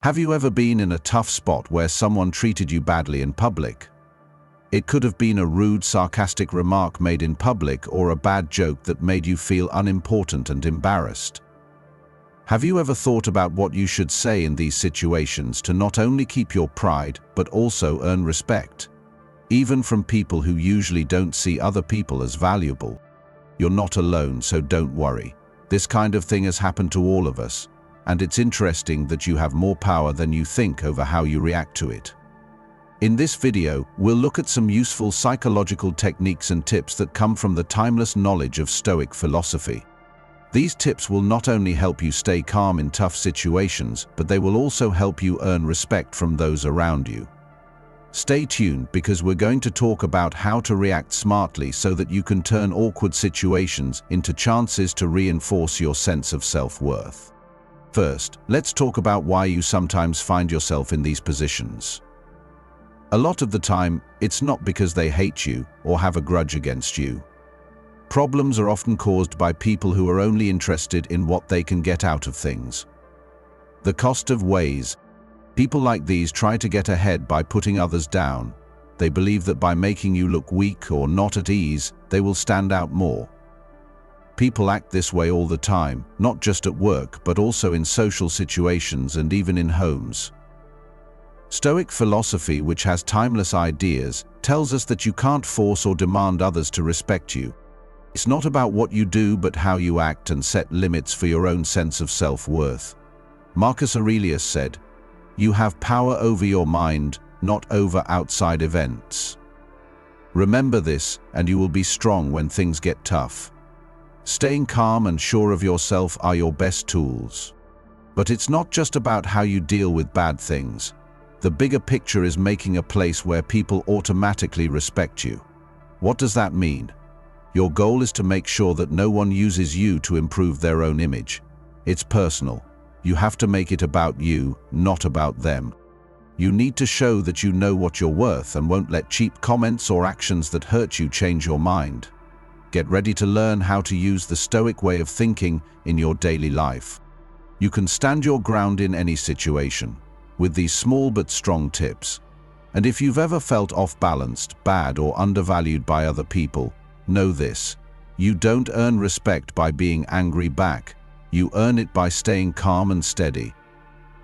Have you ever been in a tough spot where someone treated you badly in public? It could have been a rude, sarcastic remark made in public or a bad joke that made you feel unimportant and embarrassed. Have you ever thought about what you should say in these situations to not only keep your pride but also earn respect? Even from people who usually don't see other people as valuable. You're not alone, so don't worry. This kind of thing has happened to all of us, and it's interesting that you have more power than you think over how you react to it. In this video, we'll look at some useful psychological techniques and tips that come from the timeless knowledge of Stoic philosophy. These tips will not only help you stay calm in tough situations, but they will also help you earn respect from those around you. Stay tuned because we're going to talk about how to react smartly so that you can turn awkward situations into chances to reinforce your sense of self-worth. First, let's talk about why you sometimes find yourself in these positions. A lot of the time, it's not because they hate you or have a grudge against you. Problems are often caused by people who are only interested in what they can get out of things. The cost of ways. People like these try to get ahead by putting others down. They believe that by making you look weak or not at ease, they will stand out more. People act this way all the time, not just at work, but also in social situations and even in homes. Stoic philosophy, which has timeless ideas, tells us that you can't force or demand others to respect you. It's not about what you do, but how you act and set limits for your own sense of self-worth. Marcus Aurelius said, "You have power over your mind, not over outside events." Remember this, and you will be strong when things get tough. Staying calm and sure of yourself are your best tools. But it's not just about how you deal with bad things. The bigger picture is making a place where people automatically respect you. What does that mean? Your goal is to make sure that no one uses you to improve their own image. It's personal. You have to make it about you, not about them. You need to show that you know what you're worth and won't let cheap comments or actions that hurt you change your mind. Get ready to learn how to use the Stoic way of thinking in your daily life. You can stand your ground in any situation with these small but strong tips. And if you've ever felt off-balanced, bad, or undervalued by other people, know this: you don't earn respect by being angry back. You earn it by staying calm and steady.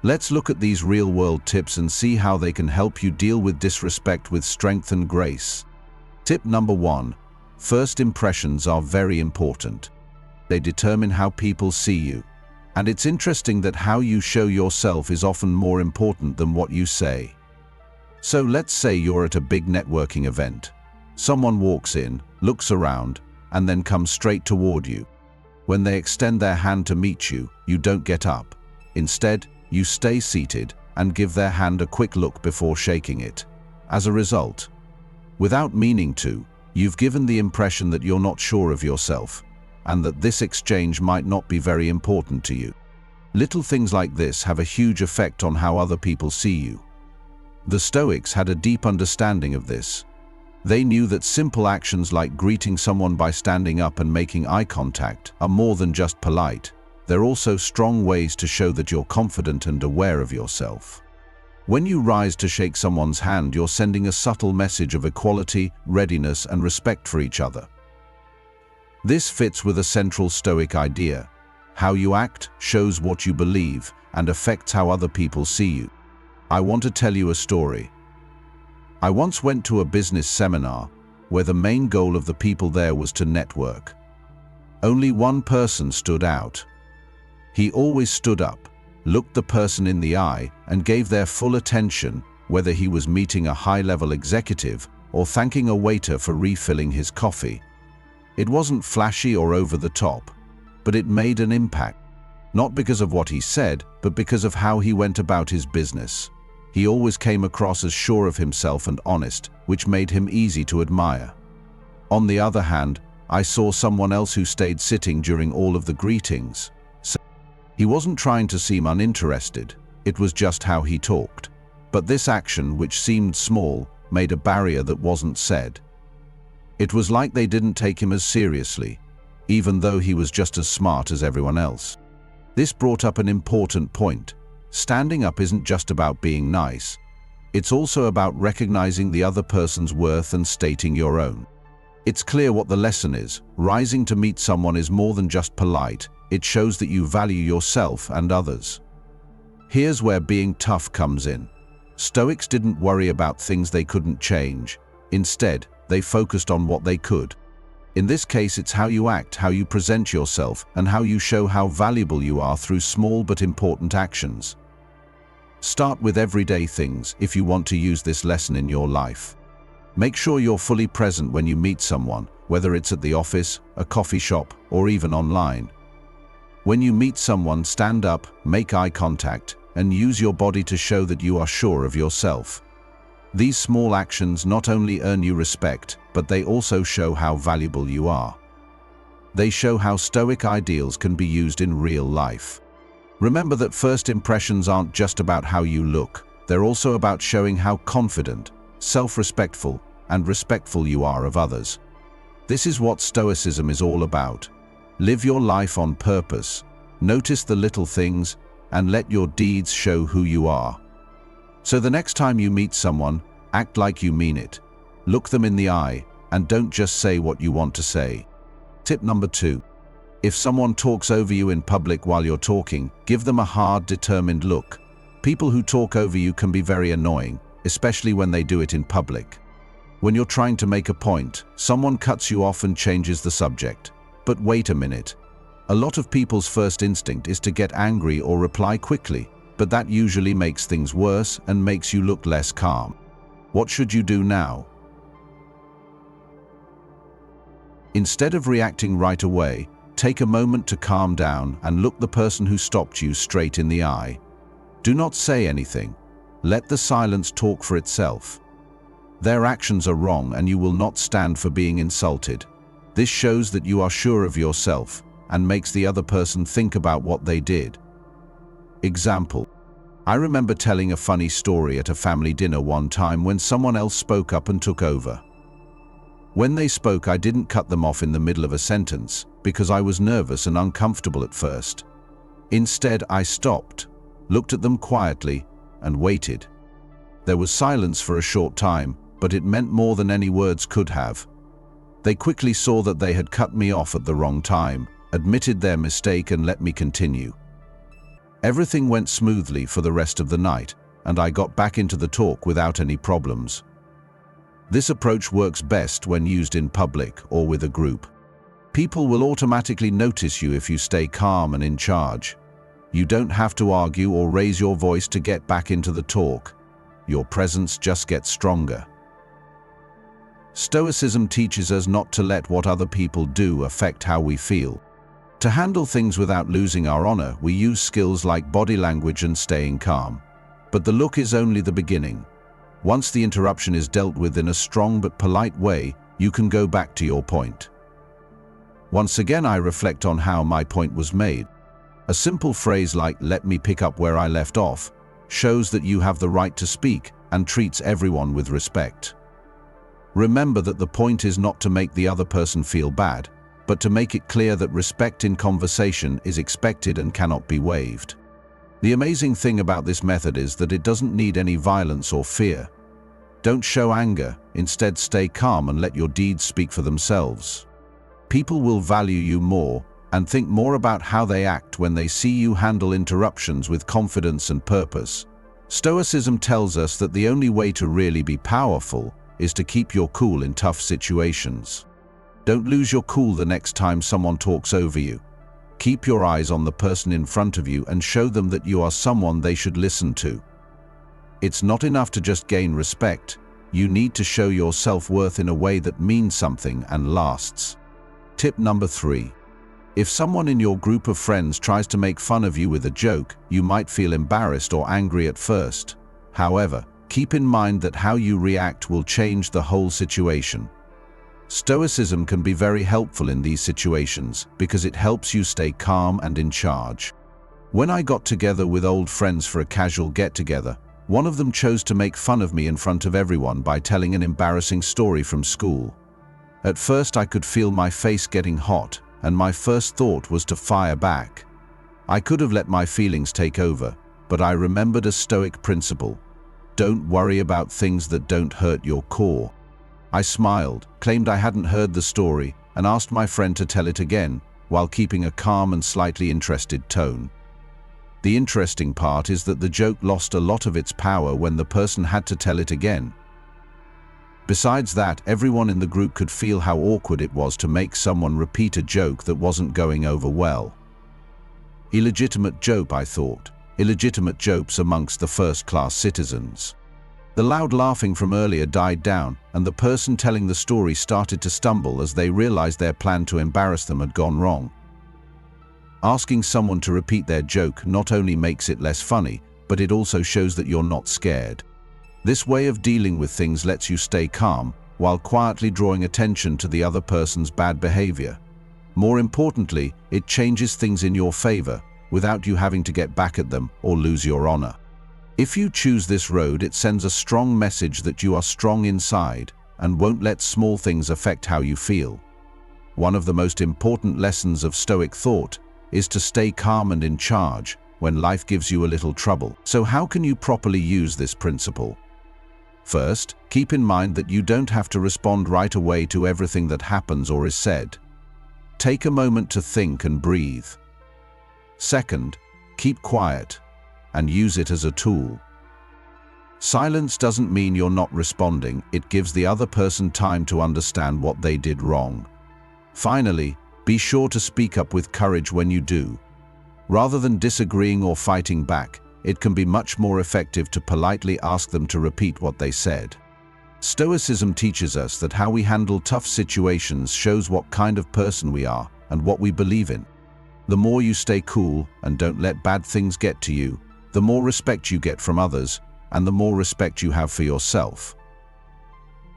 Let's look at these real-world tips and see how they can help you deal with disrespect with strength and grace. Tip number 1. First impressions are very important. They determine how people see you. And it's interesting that how you show yourself is often more important than what you say. So let's say you're at a big networking event. Someone walks in, looks around, and then comes straight toward you. When they extend their hand to meet you, you don't get up. Instead, you stay seated and give their hand a quick look before shaking it. As a result, without meaning to, you've given the impression that you're not sure of yourself, and that this exchange might not be very important to you. Little things like this have a huge effect on how other people see you. The Stoics had a deep understanding of this. They knew that simple actions like greeting someone by standing up and making eye contact are more than just polite. They're also strong ways to show that you're confident and aware of yourself. When you rise to shake someone's hand, you're sending a subtle message of equality, readiness, and respect for each other. This fits with a central Stoic idea. How you act shows what you believe and affects how other people see you. I want to tell you a story. I once went to a business seminar where the main goal of the people there was to network. Only one person stood out. He always stood up, looked the person in the eye, and gave their full attention, whether he was meeting a high-level executive or thanking a waiter for refilling his coffee. It wasn't flashy or over the top, but it made an impact. Not because of what he said, but because of how he went about his business. He always came across as sure of himself and honest, which made him easy to admire. On the other hand, I saw someone else who stayed sitting during all of the greetings. He wasn't trying to seem uninterested, it was just how he talked. But this action, which seemed small, made a barrier that wasn't said. It was like they didn't take him as seriously, even though he was just as smart as everyone else. This brought up an important point. Standing up isn't just about being nice. It's also about recognizing the other person's worth and stating your own. It's clear what the lesson is. Rising to meet someone is more than just polite. It shows that you value yourself and others. Here's where being tough comes in. Stoics didn't worry about things they couldn't change. Instead, they focused on what they could. In this case, it's how you act, how you present yourself, and how you show how valuable you are through small but important actions. Start with everyday things if you want to use this lesson in your life. Make sure you're fully present when you meet someone, whether it's at the office, a coffee shop, or even online. When you meet someone, stand up, make eye contact, and use your body to show that you are sure of yourself. These small actions not only earn you respect, but they also show how valuable you are. They show how Stoic ideals can be used in real life. Remember that first impressions aren't just about how you look, they're also about showing how confident, self-respectful, and respectful you are of others. This is what Stoicism is all about. Live your life on purpose, notice the little things, and let your deeds show who you are. So the next time you meet someone, act like you mean it. Look them in the eye, and don't just say what you want to say. Tip number 2. If someone talks over you in public while you're talking, give them a hard, determined look. People who talk over you can be very annoying, especially when they do it in public. When you're trying to make a point, someone cuts you off and changes the subject. But wait a minute. A lot of people's first instinct is to get angry or reply quickly, but that usually makes things worse and makes you look less calm. What should you do now? Instead of reacting right away, take a moment to calm down and look the person who stopped you straight in the eye. Do not say anything. Let the silence talk for itself. Their actions are wrong and you will not stand for being insulted. This shows that you are sure of yourself and makes the other person think about what they did. Example. I remember telling a funny story at a family dinner one time when someone else spoke up and took over. When they spoke, I didn't cut them off in the middle of a sentence because I was nervous and uncomfortable at first. Instead, I stopped, looked at them quietly, and waited. There was silence for a short time, but it meant more than any words could have. They quickly saw that they had cut me off at the wrong time, admitted their mistake, and let me continue. Everything went smoothly for the rest of the night, and I got back into the talk without any problems. This approach works best when used in public or with a group. People will automatically notice you if you stay calm and in charge. You don't have to argue or raise your voice to get back into the talk. Your presence just gets stronger. Stoicism teaches us not to let what other people do affect how we feel. To handle things without losing our honor, we use skills like body language and staying calm. But the look is only the beginning. Once the interruption is dealt with in a strong but polite way, you can go back to your point. Once again, I reflect on how my point was made. A simple phrase like "let me pick up where I left off" shows that you have the right to speak and treats everyone with respect. Remember that the point is not to make the other person feel bad, but to make it clear that respect in conversation is expected and cannot be waived. The amazing thing about this method is that it doesn't need any violence or fear. Don't show anger, instead stay calm and let your deeds speak for themselves. People will value you more and think more about how they act when they see you handle interruptions with confidence and purpose. Stoicism tells us that the only way to really be powerful is to keep your cool in tough situations. Don't lose your cool the next time someone talks over you. Keep your eyes on the person in front of you and show them that you are someone they should listen to. It's not enough to just gain respect. You need to show your self-worth in a way that means something and lasts. Tip number 3. If someone in your group of friends tries to make fun of you with a joke, you might feel embarrassed or angry at first. However, keep in mind that how you react will change the whole situation. Stoicism can be very helpful in these situations because it helps you stay calm and in charge. When I got together with old friends for a casual get-together, one of them chose to make fun of me in front of everyone by telling an embarrassing story from school. At first, I could feel my face getting hot, and my first thought was to fire back. I could have let my feelings take over, but I remembered a Stoic principle. Don't worry about things that don't hurt your core. I smiled, claimed I hadn't heard the story, and asked my friend to tell it again, while keeping a calm and slightly interested tone. The interesting part is that the joke lost a lot of its power when the person had to tell it again. Besides that, everyone in the group could feel how awkward it was to make someone repeat a joke that wasn't going over well. Illegitimate joke, I thought. Illegitimate jokes amongst the first-class citizens. The loud laughing from earlier died down, and the person telling the story started to stumble as they realized their plan to embarrass them had gone wrong. Asking someone to repeat their joke not only makes it less funny, but it also shows that you're not scared. This way of dealing with things lets you stay calm, while quietly drawing attention to the other person's bad behavior. More importantly, it changes things in your favor, without you having to get back at them or lose your honor. If you choose this road, it sends a strong message that you are strong inside and won't let small things affect how you feel. One of the most important lessons of Stoic thought is to stay calm and in charge when life gives you a little trouble. So how can you properly use this principle? First, keep in mind that you don't have to respond right away to everything that happens or is said. Take a moment to think and breathe. Second, keep quiet and use it as a tool. Silence doesn't mean you're not responding, it gives the other person time to understand what they did wrong. Finally, be sure to speak up with courage when you do. Rather than disagreeing or fighting back, it can be much more effective to politely ask them to repeat what they said. Stoicism teaches us that how we handle tough situations shows what kind of person we are and what we believe in. The more you stay cool and don't let bad things get to you, the more respect you get from others, and the more respect you have for yourself.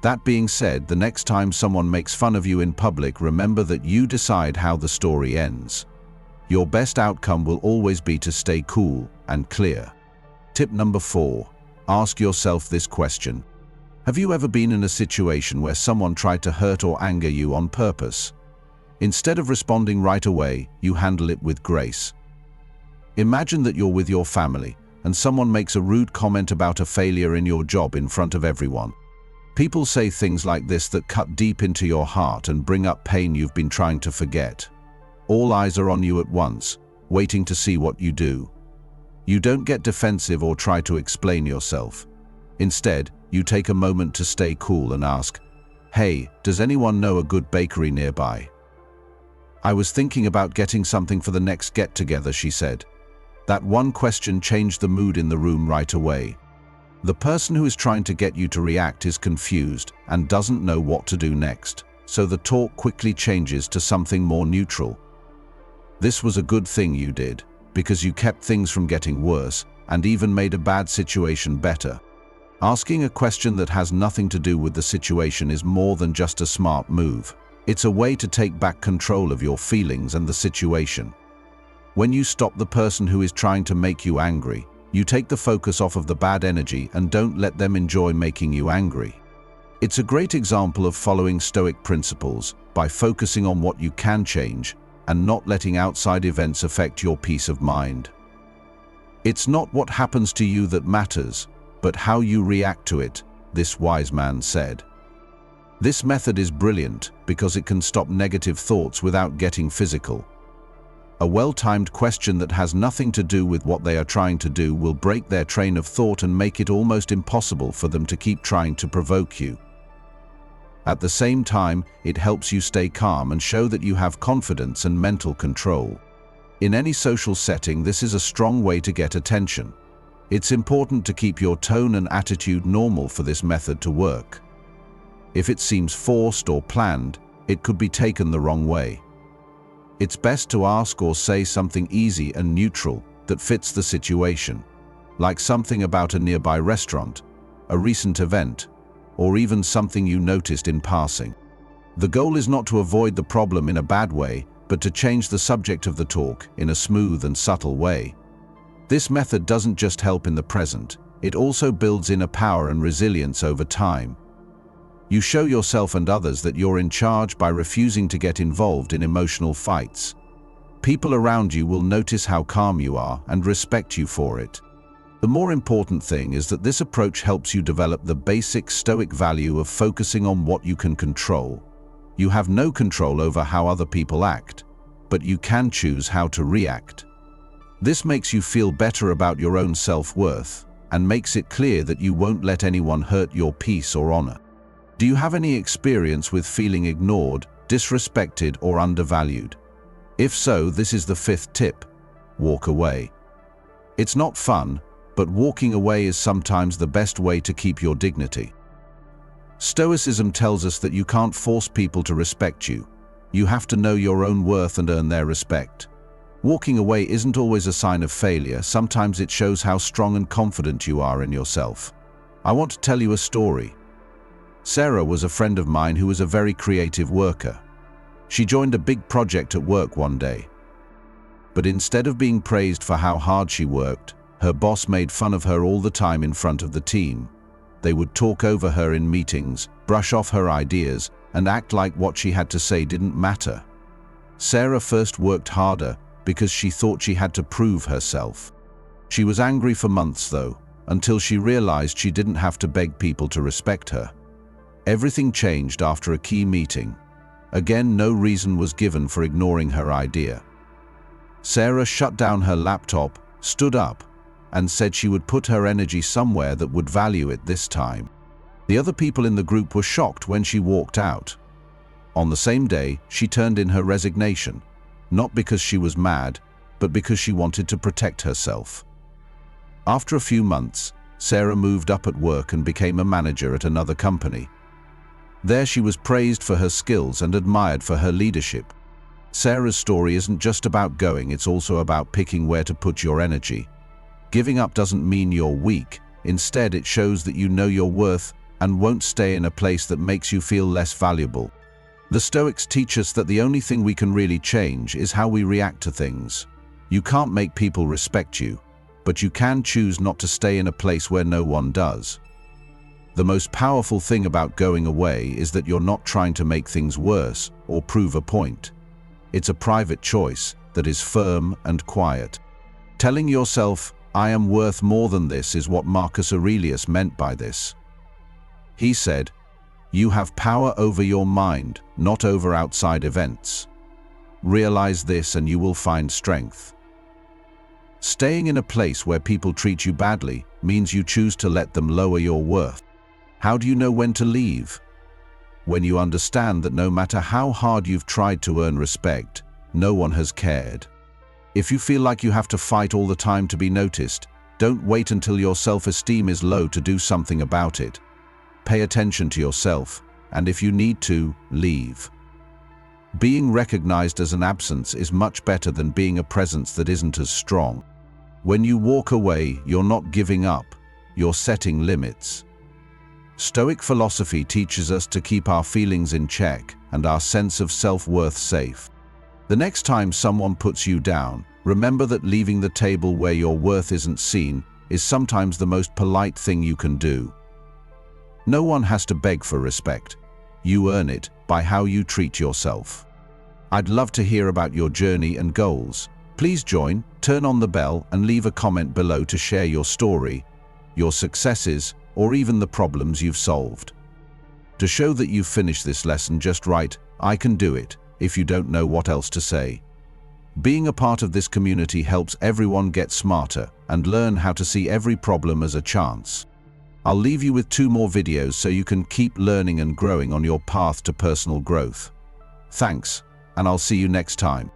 That being said, the next time someone makes fun of you in public, remember that you decide how the story ends. Your best outcome will always be to stay cool and clear. Tip number 4. Ask yourself this question. Have you ever been in a situation where someone tried to hurt or anger you on purpose? Instead of responding right away, you handle it with grace. Imagine that you're with your family, and someone makes a rude comment about a failure in your job in front of everyone. People say things like this that cut deep into your heart and bring up pain you've been trying to forget. All eyes are on you at once, waiting to see what you do. You don't get defensive or try to explain yourself. Instead, you take a moment to stay cool and ask, "Hey, does anyone know a good bakery nearby?" "I was thinking about getting something for the next get-together," she said. That one question changed the mood in the room right away. The person who is trying to get you to react is confused and doesn't know what to do next, so the talk quickly changes to something more neutral. This was a good thing you did, because you kept things from getting worse and even made a bad situation better. Asking a question that has nothing to do with the situation is more than just a smart move. It's a way to take back control of your feelings and the situation. When you stop the person who is trying to make you angry, you take the focus off of the bad energy and don't let them enjoy making you angry. It's a great example of following Stoic principles by focusing on what you can change and not letting outside events affect your peace of mind. It's not what happens to you that matters, but how you react to it, this wise man said. This method is brilliant because it can stop negative thoughts without getting physical. A well-timed question that has nothing to do with what they are trying to do will break their train of thought and make it almost impossible for them to keep trying to provoke you. At the same time, it helps you stay calm and show that you have confidence and mental control. In any social setting, this is a strong way to get attention. It's important to keep your tone and attitude normal for this method to work. If it seems forced or planned, it could be taken the wrong way. It's best to ask or say something easy and neutral that fits the situation, like something about a nearby restaurant, a recent event, or even something you noticed in passing. The goal is not to avoid the problem in a bad way, but to change the subject of the talk in a smooth and subtle way. This method doesn't just help in the present, it also builds inner power and resilience over time. You show yourself and others that you're in charge by refusing to get involved in emotional fights. People around you will notice how calm you are and respect you for it. The more important thing is that this approach helps you develop the basic Stoic value of focusing on what you can control. You have no control over how other people act, but you can choose how to react. This makes you feel better about your own self-worth and makes it clear that you won't let anyone hurt your peace or honor. Do you have any experience with feeling ignored, disrespected, or undervalued? If so, this is the fifth tip: walk away. It's not fun, but walking away is sometimes the best way to keep your dignity. Stoicism tells us that you can't force people to respect you. You have to know your own worth and earn their respect. Walking away isn't always a sign of failure. Sometimes it shows how strong and confident you are in yourself. I want to tell you a story. Sarah was a friend of mine who was a very creative worker. She joined a big project at work one day. But instead of being praised for how hard she worked, her boss made fun of her all the time in front of the team. They would talk over her in meetings, brush off her ideas, and act like what she had to say didn't matter. Sarah first worked harder because she thought she had to prove herself. She was angry for months though, until she realized she didn't have to beg people to respect her. Everything changed after a key meeting. Again, no reason was given for ignoring her idea. Sarah shut down her laptop, stood up, and said she would put her energy somewhere that would value it this time. The other people in the group were shocked when she walked out. On the same day, she turned in her resignation, not because she was mad, but because she wanted to protect herself. After a few months, Sarah moved up at work and became a manager at another company. There she was praised for her skills and admired for her leadership. Sarah's story isn't just about going, it's also about picking where to put your energy. Giving up doesn't mean you're weak. Instead, it shows that you know your worth and won't stay in a place that makes you feel less valuable. The Stoics teach us that the only thing we can really change is how we react to things. You can't make people respect you, but you can choose not to stay in a place where no one does. The most powerful thing about going away is that you're not trying to make things worse or prove a point. It's a private choice that is firm and quiet. Telling yourself, "I am worth more than this," is what Marcus Aurelius meant by this. He said, "You have power over your mind, not over outside events. Realize this and you will find strength." Staying in a place where people treat you badly means you choose to let them lower your worth. How do you know when to leave? When you understand that no matter how hard you've tried to earn respect, no one has cared. If you feel like you have to fight all the time to be noticed, don't wait until your self-esteem is low to do something about it. Pay attention to yourself, and if you need to, leave. Being recognized as an absence is much better than being a presence that isn't as strong. When you walk away, you're not giving up, you're setting limits. Stoic philosophy teaches us to keep our feelings in check and our sense of self-worth safe. The next time someone puts you down, remember that leaving the table where your worth isn't seen is sometimes the most polite thing you can do. No one has to beg for respect. You earn it by how you treat yourself. I'd love to hear about your journey and goals. Please join, turn on the bell, and leave a comment below to share your story, your successes, or even the problems you've solved. To show that you've finished this lesson, just write, "I can do it," if you don't know what else to say. Being a part of this community helps everyone get smarter and learn how to see every problem as a chance. I'll leave you with 2 more videos so you can keep learning and growing on your path to personal growth. Thanks, and I'll see you next time.